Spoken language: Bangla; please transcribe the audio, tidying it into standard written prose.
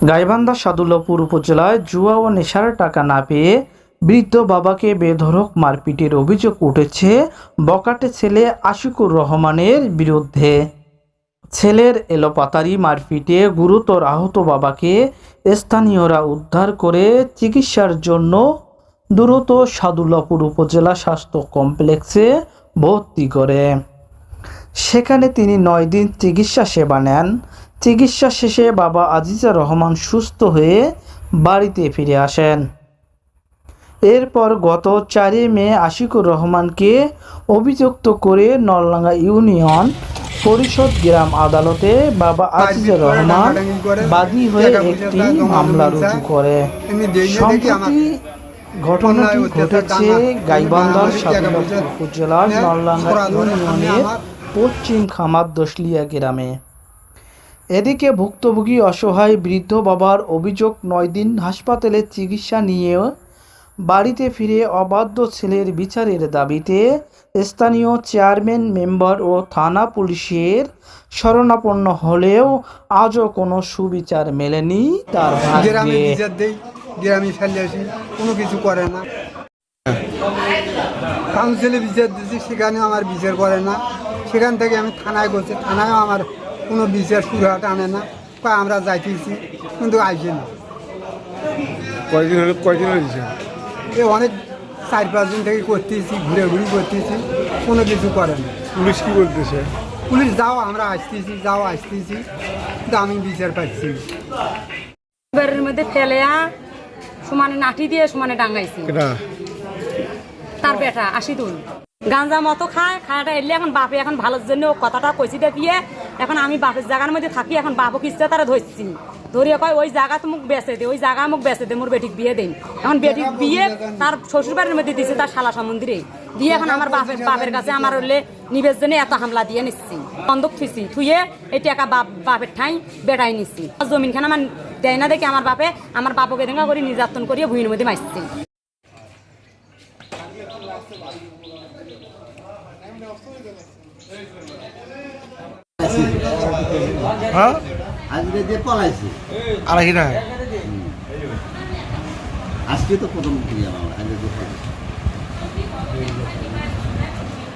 গাইবান্ধা সাদুল্লাপুর উপজেলায় জুয়া ও নেশার টাকা না পেয়ে বৃদ্ধ বাবাকে বেধড়ক মারপিটের অভিযোগ উঠেছে বকাটে ছেলে আশিকুর রহমানের বিরুদ্ধে। ছেলের এলোপাতাড়ি মারপিটে গুরুতর আহত বাবাকে স্থানীয়রা উদ্ধার করে চিকিৎসার জন্য দ্রুত সাদুল্লাপুর উপজেলা স্বাস্থ্য কমপ্লেক্সে ভর্তি করে। সেখানে তিনি ৯ দিন চিকিৎসা সেবা নেন। চিকিৎসা শেষে বাবা আজিজা রহমান সুস্থ হয়ে বাড়িতে ফিরে আসেন। এরপর গত ৪ মে আশিকুর রহমানকে অভিযুক্ত করে নলডাঙ্গা ইউনিয়ন পরিষদ গ্রাম আদালতে বাবা আজিজা রহমান বাদী হয়ে একটি মামলা রুজু করে। সম্প্রতি ঘটনাটি ঘটেছে গাইবান্ধার সাদুল্লাপুর উপজেলার নলডাঙ্গা ইউনিয়নের পশ্চিম খামার দশলিয়া গ্রামে। এদিকে ভুক্তভোগী অসহায় বৃদ্ধ বাবার অভিযোগ ৯ দিন হাসপাতালে চিকিৎসা নিয়ে বাড়িতে ফিরে অবাধ্য ছেলের বিচারের দাবিতে স্থানীয় চেয়ারম্যান মেম্বার ও থানা পুলিশের শরণাপন্ন হলেও আজও কোনো সুবিচার মেলেনি তার ভাগ্যে। গ্রামে ফেলে আসি, কোনো কিছু করে না। কাউন্সিলে বিচার দিচ্ছি, সেখানেও আমার বিচার করে না। সেখান থেকে আমি থানায় গেছি, থানায়ও আমার কোনো বিচার সুরাট আনে না। আমরা যাইতেছি কিন্তু আসে না। কয়দিন হয়েছে? এ অনেক ৪-৫ দিন থেকে করতেছি, ঘুরে করতেছি, কোনো কিছু করে না। পুলিশ কি বলতেছে? পুলিশ যাও আমরা আসতেছি, কিন্তু আমি বিচার পাচ্ছি। বাড়ির মধ্যে ফেলে সমানে নাঠি দিয়ে সমানে ডাঙ্গাইছি। তার বেটা আশিদুল গাঁজা মতো খায়টা এলে এখন বাপে এখন ভালোর জন্য কথাটা কইছি দেখিয়ে এখন আমি বাপের জায়গার মধ্যে থাকি। এখন বাপও কিস্তে তারা ধরছি, ধরিয়ে কয় ওই জায়গা তো মুখ বেঁচে দে, ওই জায়গা মুখ বেঁচে দে, মোর বেটিক বিয়ে দেন। এখন বেটিক বিয়ে তার শ্বশুর বাড়ির মধ্যে দিছে, তার শালা সমন্দিরে দিয়ে এখন আমার বাপের কাছে আমার হলে নিবেশ জন্য এত হামলা দিয়ে নিচ্ছি। বন্ধক থুইছি, থুয়ে এই টাকা বাপের ঠাই বেটাই নিচ্ছি। জমিনখানে আমার দেয় না দেখে আমার বাপকে দেখা করে নির্যাতন করিয়ে ভুঁইয়ের মধ্যে মারছি। হ্যাঁ, আজকে যে পলাইছে আর কি না আজকে তো প্রথম আজকে